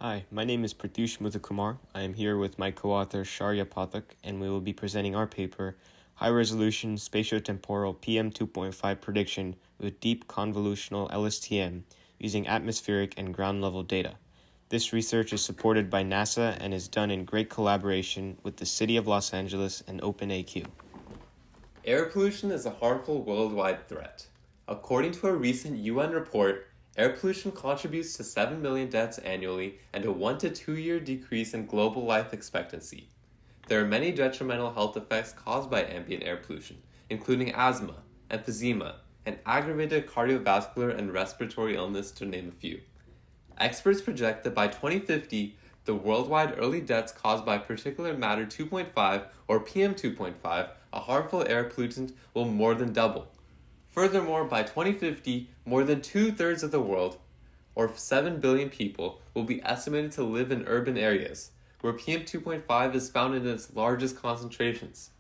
Hi, my name is Pratyush Muthukumar. I am here with my co-author Sharya Pathak, and we will be presenting our paper, High-Resolution Spatiotemporal PM2.5 Prediction with Deep Convolutional LSTM using atmospheric and ground-level data. This research is supported by NASA and is done in great collaboration with the City of Los Angeles and OpenAQ. Air pollution is a harmful worldwide threat. According to a recent UN report, air pollution contributes to 7 million deaths annually and a 1 to 2 year decrease in global life expectancy. There are many detrimental health effects caused by ambient air pollution, including asthma, emphysema, and aggravated cardiovascular and respiratory illness, to name a few. Experts project that by 2050, the worldwide early deaths caused by particulate matter 2.5 or PM2.5, a harmful air pollutant, will more than double. Furthermore, by 2050, more than 2/3 of the world, or 7 billion people, will be estimated to live in urban areas, where PM2.5 is found in its largest concentrations.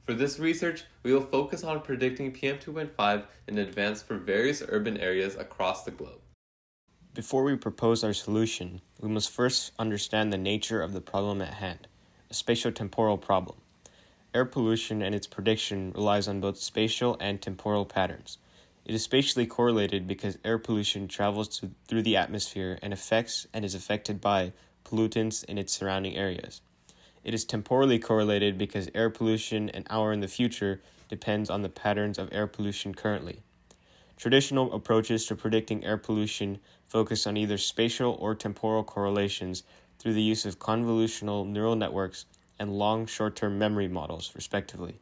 For this research, we will focus on predicting PM2.5 in advance for various urban areas across the globe. Before we propose our solution, we must first understand the nature of the problem at hand, a spatiotemporal problem. Air pollution and its prediction relies on both spatial and temporal patterns. It is spatially correlated because air pollution travels through the atmosphere and affects and is affected by pollutants in its surrounding areas. It is temporally correlated because air pollution an hour in the future depends on the patterns of air pollution currently. Traditional approaches to predicting air pollution focus on either spatial or temporal correlations through the use of convolutional neural networks and long short-term memory models, respectively.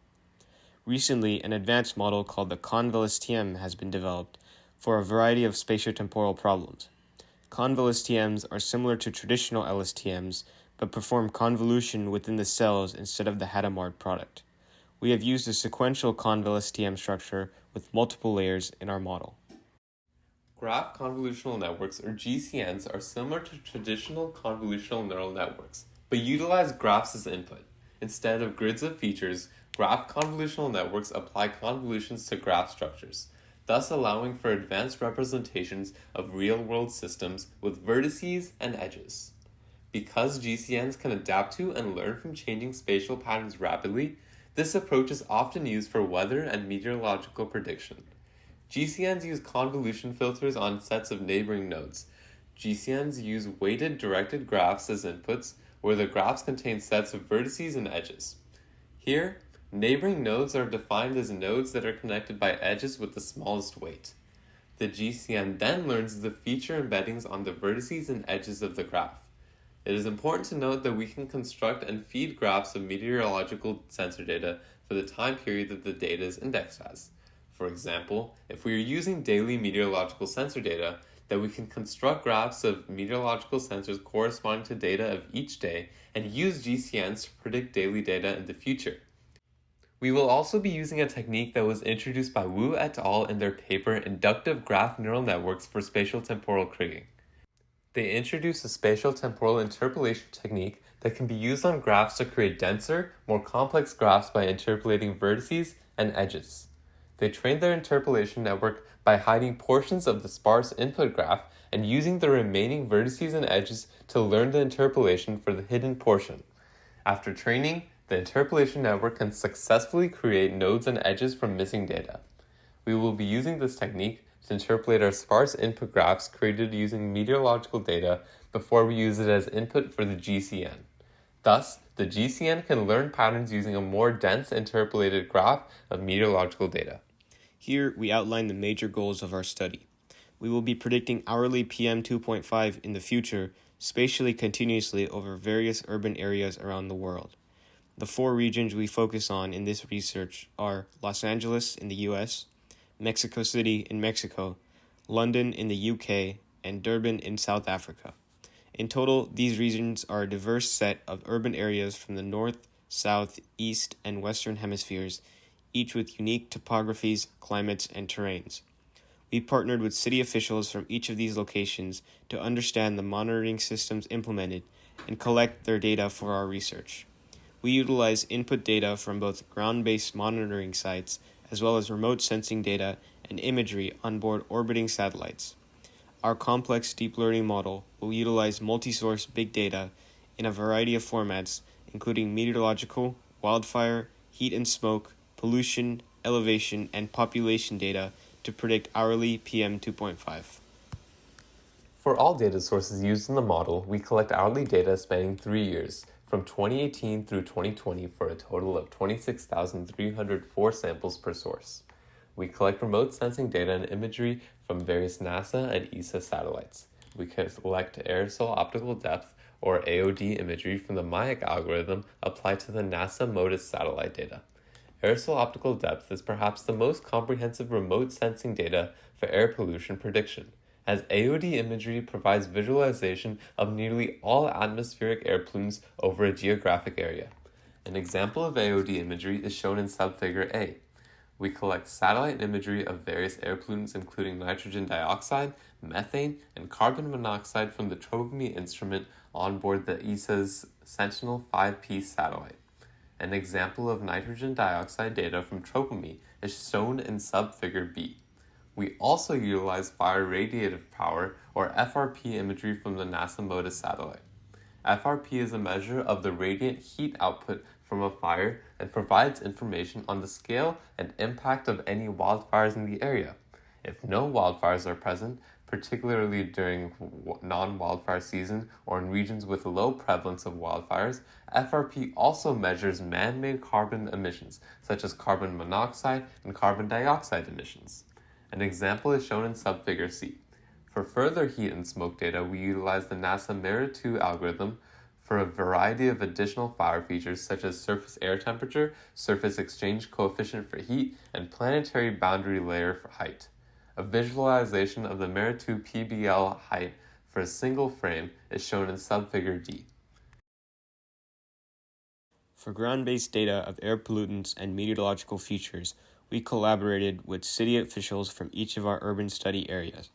Recently, an advanced model called the ConvLSTM has been developed for a variety of spatiotemporal problems. ConvLSTMs are similar to traditional LSTMs, but perform convolution within the cells instead of the Hadamard product. We have used a sequential ConvLSTM structure with multiple layers in our model. Graph convolutional networks, or GCNs, are similar to traditional convolutional neural networks, but utilize graphs as input. Instead of grids of features, graph convolutional networks apply convolutions to graph structures, thus allowing for advanced representations of real-world systems with vertices and edges. Because GCNs can adapt to and learn from changing spatial patterns rapidly, this approach is often used for weather and meteorological prediction. GCNs use convolution filters on sets of neighboring nodes. GCNs use weighted directed graphs as inputs, where the graphs contain sets of vertices and edges. Here, neighboring nodes are defined as nodes that are connected by edges with the smallest weight. The GCN then learns the feature embeddings on the vertices and edges of the graph. It is important to note that we can construct and feed graphs of meteorological sensor data for the time period that the data is indexed as. For example, if we are using daily meteorological sensor data, then we can construct graphs of meteorological sensors corresponding to data of each day and use GCNs to predict daily data in the future. We will also be using a technique that was introduced by Wu et al. In their paper Inductive Graph Neural Networks for Spatial Temporal Kriging. They introduced a spatial temporal interpolation technique that can be used on graphs to create denser, more complex graphs by interpolating vertices and edges. They trained their interpolation network by hiding portions of the sparse input graph and using the remaining vertices and edges to learn the interpolation for the hidden portion. After training, the interpolation network can successfully create nodes and edges from missing data. We will be using this technique to interpolate our sparse input graphs created using meteorological data before we use it as input for the GCN. Thus, the GCN can learn patterns using a more dense interpolated graph of meteorological data. Here, we outline the major goals of our study. We will be predicting hourly PM2.5 in the future, spatially continuously over various urban areas around the world. The 4 regions we focus on in this research are Los Angeles in the US, Mexico City in Mexico, London in the UK, and Durban in South Africa. In total, these regions are a diverse set of urban areas from the north, south, east, and western hemispheres, each with unique topographies, climates, and terrains. We partnered with city officials from each of these locations to understand the monitoring systems implemented and collect their data for our research. We utilize input data from both ground-based monitoring sites as well as remote sensing data and imagery on board orbiting satellites. Our complex deep learning model will utilize multi-source big data in a variety of formats, including meteorological, wildfire, heat and smoke, pollution, elevation, and population data to predict hourly PM2.5. For all data sources used in the model, we collect hourly data spanning 3 years, from 2018 through 2020 for a total of 26,304 samples per source. We collect remote sensing data and imagery from various NASA and ESA satellites. We collect aerosol optical depth, or AOD imagery from the MAIC algorithm applied to the NASA MODIS satellite data. Aerosol optical depth is perhaps the most comprehensive remote sensing data for air pollution prediction, as AOD imagery provides visualization of nearly all atmospheric air plumes over a geographic area. An example of AOD imagery is shown in subfigure A. We collect satellite imagery of various air plumes including nitrogen dioxide, methane, and carbon monoxide from the TROPOME instrument on board the ESA's Sentinel-5P satellite. An example of nitrogen dioxide data from TROPOME is shown in subfigure B. We also utilize fire radiative power, or FRP imagery from the NASA MODIS satellite. FRP is a measure of the radiant heat output from a fire and provides information on the scale and impact of any wildfires in the area. If no wildfires are present, particularly during non-wildfire season or in regions with low prevalence of wildfires, FRP also measures man-made carbon emissions, such as carbon monoxide and carbon dioxide emissions. An example is shown in subfigure C. For further heat and smoke data, we utilize the NASA MERIT-2 algorithm for a variety of additional fire features such as surface air temperature, surface exchange coefficient for heat, and planetary boundary layer for height. A visualization of the MERIT-2 PBL height for a single frame is shown in subfigure D. For ground-based data of air pollutants and meteorological features, we collaborated with city officials from each of our urban study areas.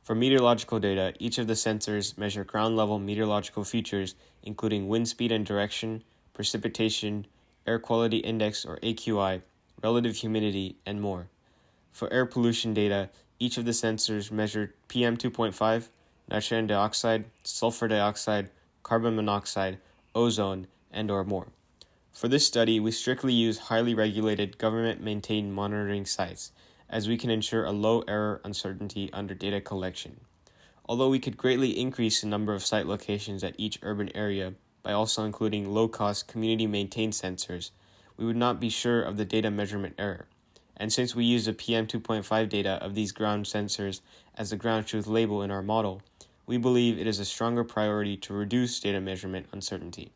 For meteorological data, each of the sensors measure ground-level meteorological features, including wind speed and direction, precipitation, air quality index or AQI, relative humidity, and more. For air pollution data, each of the sensors measured PM2.5, nitrogen dioxide, sulfur dioxide, carbon monoxide, ozone, and/or more. For this study, we strictly use highly regulated government-maintained monitoring sites, as we can ensure a low error uncertainty under data collection. Although we could greatly increase the number of site locations at each urban area by also including low-cost community-maintained sensors, we would not be sure of the data measurement error. And since we use the PM2.5 data of these ground sensors as the ground truth label in our model, we believe it is a stronger priority to reduce data measurement uncertainty.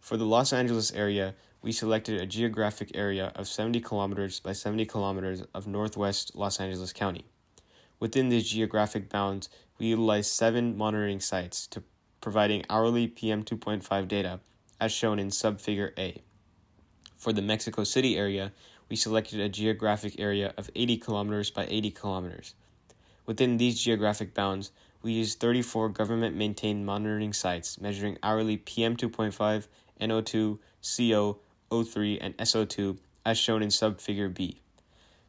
For the Los Angeles area, we selected a geographic area of 70 kilometers by 70 kilometers of northwest Los Angeles County. Within these geographic bounds, we utilized 7 monitoring sites to providing hourly PM2.5 data, as shown in subfigure A. For the Mexico City area, we selected a geographic area of 80 kilometers by 80 kilometers. Within these geographic bounds, we used 34 government-maintained monitoring sites measuring hourly PM2.5, NO2, CO, O3, and SO2, as shown in subfigure B.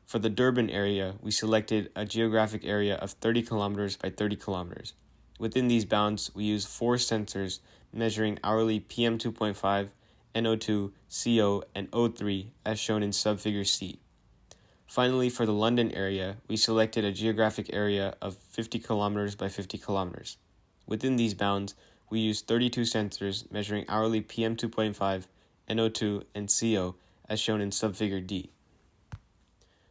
For the Durban area, we selected a geographic area of 30 kilometers by 30 kilometers. Within these bounds, we used 4 sensors measuring hourly PM2.5, NO2, CO, and O3, as shown in subfigure C. Finally, for the London area, we selected a geographic area of 50 kilometers by 50 kilometers. Within these bounds, we used 32 sensors measuring hourly PM2.5, NO2, and CO, as shown in subfigure D.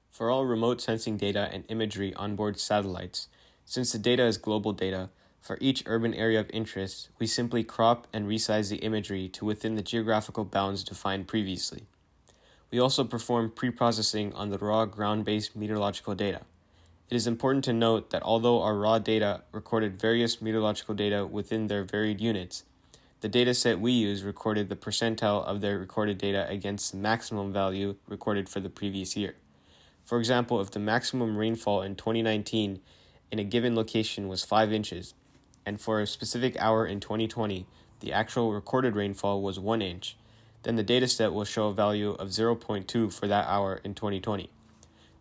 For all remote sensing data and imagery on board satellites, since the data is global data, for each urban area of interest, we simply crop and resize the imagery to within the geographical bounds defined previously. We also perform preprocessing on the raw ground-based meteorological data. It is important to note that although our raw data recorded various meteorological data within their varied units, the dataset we use recorded the percentile of their recorded data against the maximum value recorded for the previous year. For example, if the maximum rainfall in 2019 in a given location was 5 inches, and for a specific hour in 2020, the actual recorded rainfall was 1 inch, then the dataset will show a value of 0.2 for that hour in 2020.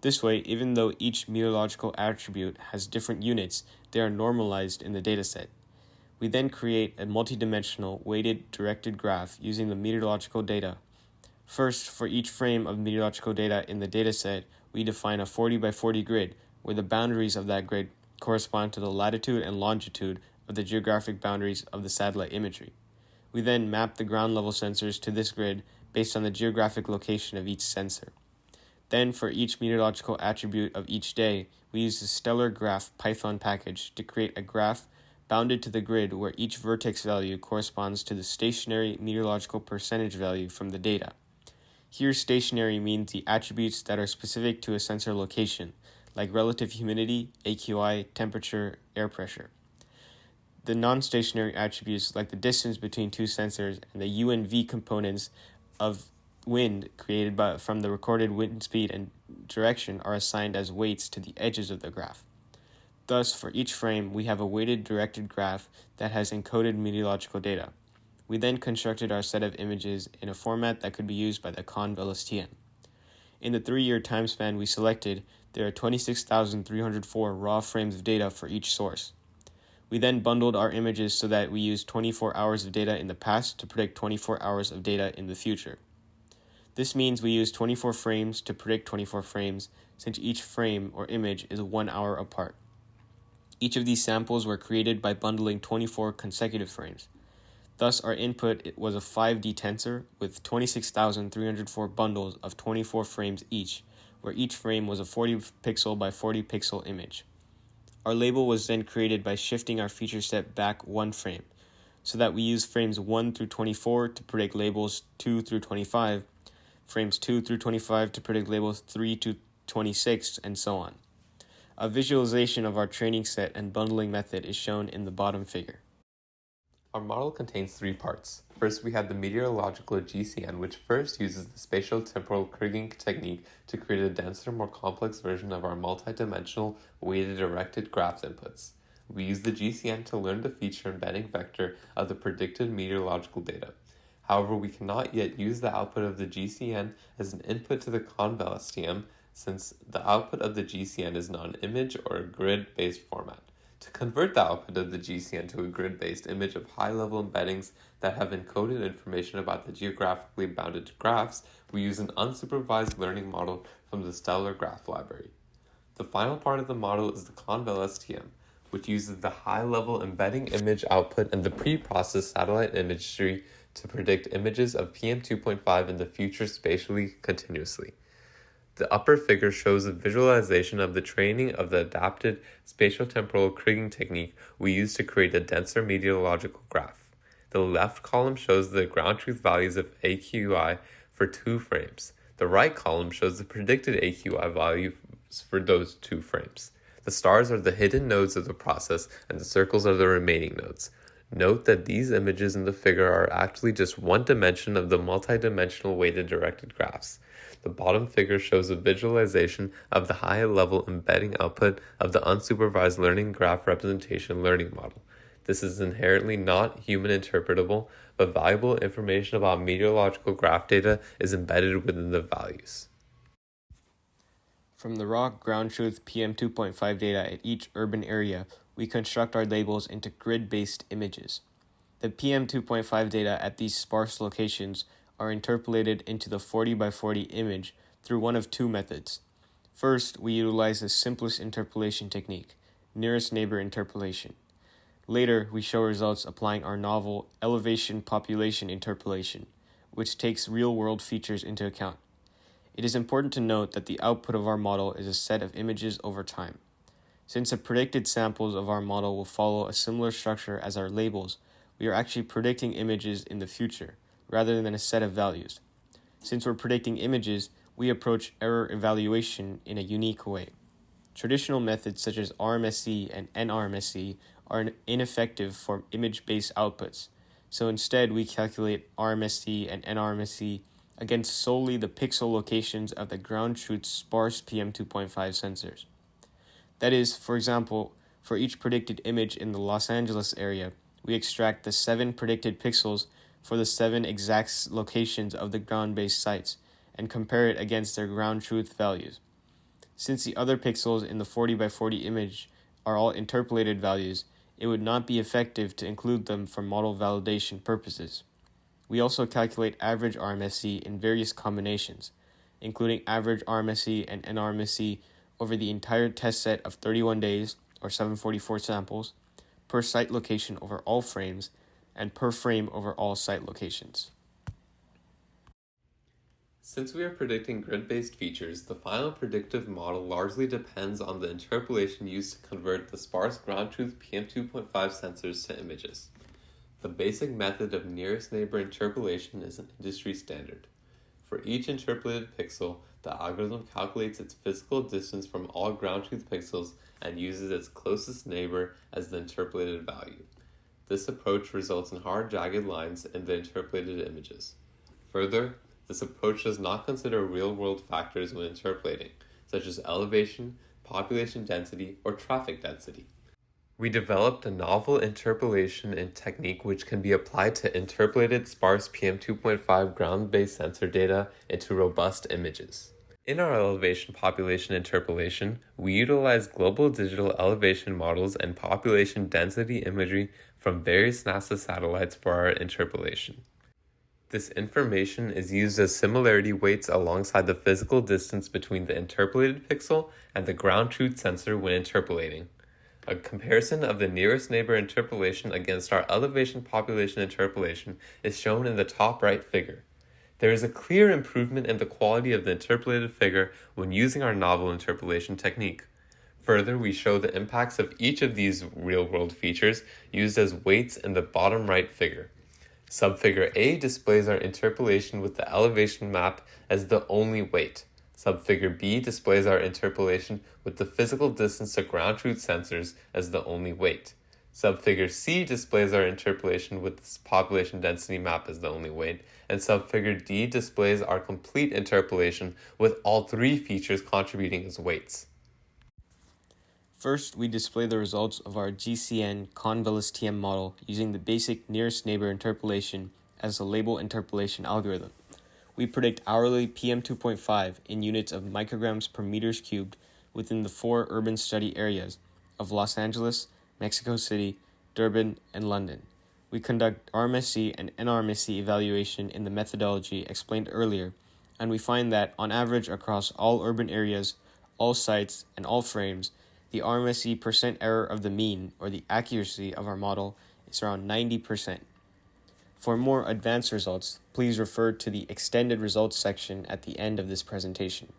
This way, even though each meteorological attribute has different units, they are normalized in the dataset. We then create a multidimensional weighted directed graph using the meteorological data. First, for each frame of meteorological data in the dataset, we define a 40 by 40 grid, where the boundaries of that grid correspond to the latitude and longitude of the geographic boundaries of the satellite imagery. We then map the ground level sensors to this grid based on the geographic location of each sensor. Then, for each meteorological attribute of each day, we use the Stellar Graph Python package to create a graph bounded to the grid where each vertex value corresponds to the stationary meteorological percentage value from the data. Here, stationary means the attributes that are specific to a sensor location, like relative humidity, AQI, temperature, air pressure. The non-stationary attributes, like the distance between two sensors and the U and V components of wind created from the recorded wind speed and direction, are assigned as weights to the edges of the graph. Thus, for each frame, we have a weighted directed graph that has encoded meteorological data. We then constructed our set of images in a format that could be used by the ConvLSTM. In the 3-year time span we selected, there are 26,304 raw frames of data for each source. We then bundled our images so that we used 24 hours of data in the past to predict 24 hours of data in the future. This means we use 24 frames to predict 24 frames, since each frame or image is 1 hour apart. Each of these samples were created by bundling 24 consecutive frames. Thus, our input was a 5D tensor with 26,304 bundles of 24 frames each, where each frame was a 40 pixel by 40 pixel image. Our label was then created by shifting our feature set back one frame, so that we use frames 1 through 24 to predict labels 2 through 25, frames 2 through 25 to predict labels 3 to 26, and so on. A visualization of our training set and bundling method is shown in the bottom figure. Our model contains 3 parts. First, we have the meteorological GCN, which first uses the spatiotemporal kriging technique to create a denser, more complex version of our multidimensional weighted directed graph inputs. We use the GCN to learn the feature embedding vector of the predicted meteorological data. However, we cannot yet use the output of the GCN as an input to the ConvLSTM, since the output of the GCN is not an image or a grid-based format. To convert the output of the GCN to a grid-based image of high-level embeddings that have encoded information about the geographically bounded graphs, we use an unsupervised learning model from the Stellar Graph library. The final part of the model is the ConvLSTM, which uses the high-level embedding image output and the pre-processed satellite imagery to predict images of PM2.5 in the future spatially continuously. The upper figure shows a visualization of the training of the adapted spatiotemporal kriging technique we use to create a denser meteorological graph. The left column shows the ground truth values of AQI for 2 frames. The right column shows the predicted AQI values for those 2 frames. The stars are the hidden nodes of the process, and the circles are the remaining nodes. Note that these images in the figure are actually just one dimension of the multidimensional weighted directed graphs. The bottom figure shows a visualization of the high-level embedding output of the unsupervised learning graph representation learning model. This is inherently not human interpretable, but valuable information about meteorological graph data is embedded within the values. From the raw ground truth PM2.5 data at each urban area, we construct our labels into grid-based images. The PM2.5 data at these sparse locations are interpolated into the 40 by 40 image through one of 2 methods. First, we utilize the simplest interpolation technique, nearest neighbor interpolation. Later, we show results applying our novel elevation population interpolation, which takes real-world features into account. It is important to note that the output of our model is a set of images over time. Since the predicted samples of our model will follow a similar structure as our labels, we are actually predicting images in the future, rather than a set of values. Since we're predicting images, we approach error evaluation in a unique way. Traditional methods such as RMSE and NRMSE are ineffective for image-based outputs, so instead we calculate RMSE and NRMSE against solely the pixel locations of the ground truth sparse PM2.5 sensors. That is, for example, for each predicted image in the Los Angeles area, we extract the 7 predicted pixels for the 7 exact locations of the ground-based sites and compare it against their ground truth values. Since the other pixels in the 40 by 40 image are all interpolated values, it would not be effective to include them for model validation purposes. We also calculate average RMSE in various combinations, including average RMSE and NRMSE over the entire test set of 31 days, or 744 samples, per site location over all frames, and per frame over all site locations. Since we are predicting grid-based features, the final predictive model largely depends on the interpolation used to convert the sparse ground truth PM2.5 sensors to images. The basic method of nearest neighbor interpolation is an industry standard. For each interpolated pixel, the algorithm calculates its physical distance from all ground truth pixels and uses its closest neighbor as the interpolated value. This approach results in hard, jagged lines in the interpolated images. Further, this approach does not consider real-world factors when interpolating, such as elevation, population density, or traffic density. We developed a novel interpolation and technique which can be applied to interpolated sparse PM2.5 ground-based sensor data into robust images. In our elevation population interpolation, we utilize global digital elevation models and population density imagery from various NASA satellites for our interpolation. This information is used as similarity weights alongside the physical distance between the interpolated pixel and the ground truth sensor when interpolating. A comparison of the nearest neighbor interpolation against our elevation population interpolation is shown in the top right figure. There is a clear improvement in the quality of the interpolated figure when using our novel interpolation technique. Further, we show the impacts of each of these real-world features used as weights in the bottom right figure. Subfigure A displays our interpolation with the elevation map as the only weight. Subfigure B displays our interpolation with the physical distance to ground truth sensors as the only weight. Subfigure C displays our interpolation with the population density map as the only weight, and subfigure D displays our complete interpolation with all three features contributing as weights. First, we display the results of our GCN ConvLSTM model using the basic nearest neighbor interpolation as the label interpolation algorithm. We predict hourly PM2.5 in units of micrograms per meters cubed within the 4 urban study areas of Los Angeles, Mexico City, Durban, and London. We conduct RMSE and NRMSE evaluation in the methodology explained earlier, and we find that on average across all urban areas, all sites, and all frames, the RMSE percent error of the mean, or the accuracy of our model, is around 90%. For more advanced results, please refer to the extended results section at the end of this presentation.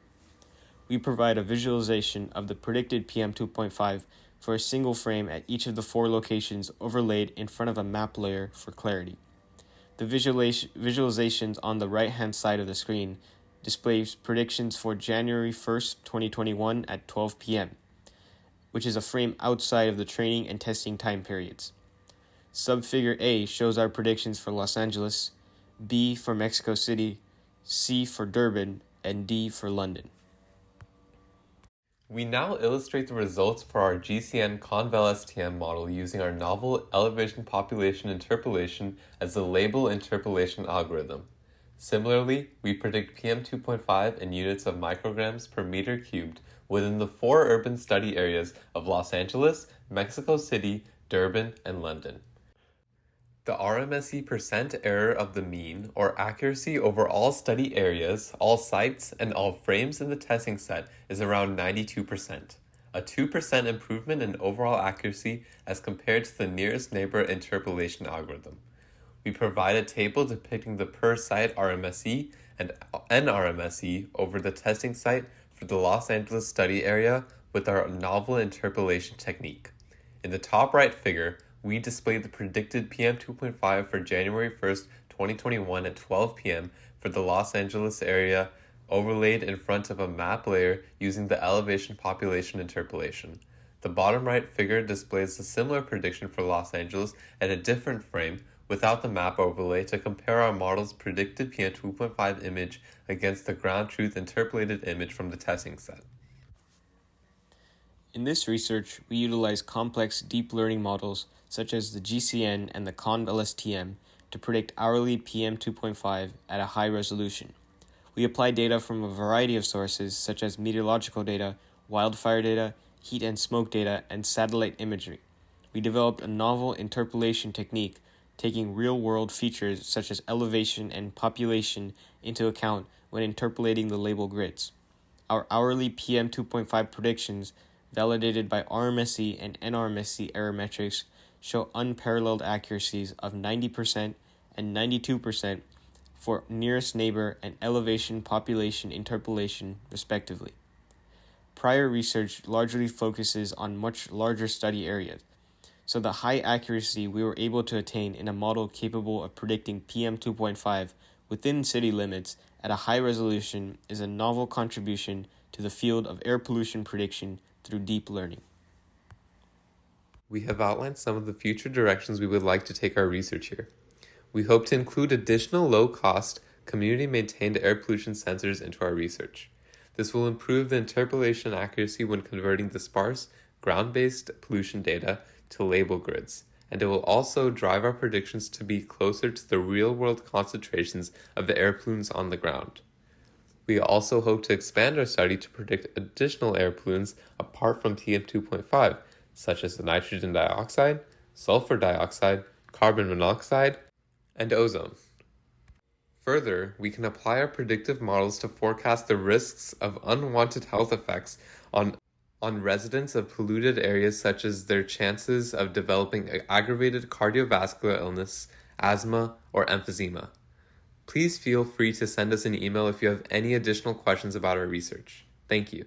We provide a visualization of the predicted PM2.5 for a single frame at each of the 4 locations overlaid in front of a map layer for clarity. The visualizations on the right-hand side of the screen displays predictions for January 1st, 2021 at 12 p.m., which is a frame outside of the training and testing time periods. Subfigure A shows our predictions for Los Angeles, B for Mexico City, C for Durban, and D for London. We now illustrate the results for our GCN ConvLSTM model using our novel elevation population interpolation as the label interpolation algorithm. Similarly, we predict PM2.5 in units of micrograms per meter cubed within the 4 urban study areas of Los Angeles, Mexico City, Durban, and London. The RMSE percent error of the mean, or accuracy over all study areas, all sites, and all frames in the testing set is around 92%, a 2% improvement in overall accuracy as compared to the nearest neighbor interpolation algorithm. We provide a table depicting the per site RMSE and NRMSE over the testing site for the Los Angeles study area with our novel interpolation technique. In the top right figure, we display the predicted PM2.5 for January 1st, 2021 at 12 p.m. for the Los Angeles area overlaid in front of a map layer using the elevation population interpolation. The bottom right figure displays a similar prediction for Los Angeles at a different frame without the map overlay to compare our model's predicted PM2.5 image against the ground truth interpolated image from the testing set. In this research, we utilize complex deep learning models such as the GCN and the ConvLSTM to predict hourly PM2.5 at a high resolution. We apply data from a variety of sources, such as meteorological data, wildfire data, heat and smoke data, and satellite imagery. We developed a novel interpolation technique, taking real-world features such as elevation and population into account when interpolating the label grids. Our hourly PM2.5 predictions, validated by RMSE and NRMSE error metrics, show unparalleled accuracies of 90% and 92% for nearest neighbor and elevation population interpolation, respectively. Prior research largely focuses on much larger study areas, so the high accuracy we were able to attain in a model capable of predicting PM2.5 within city limits at a high resolution is a novel contribution to the field of air pollution prediction through deep learning. We have outlined some of the future directions we would like to take our research here. We hope to include additional low-cost, community-maintained air pollution sensors into our research. This will improve the interpolation accuracy when converting the sparse, ground-based pollution data to label grids, and it will also drive our predictions to be closer to the real-world concentrations of the air pollutants on the ground. We also hope to expand our study to predict additional air pollutants apart from PM2.5, such as the nitrogen dioxide, sulfur dioxide, carbon monoxide, and ozone. Further, we can apply our predictive models to forecast the risks of unwanted health effects on residents of polluted areas, such as their chances of developing aggravated cardiovascular illness, asthma, or emphysema. Please feel free to send us an email if you have any additional questions about our research. Thank you.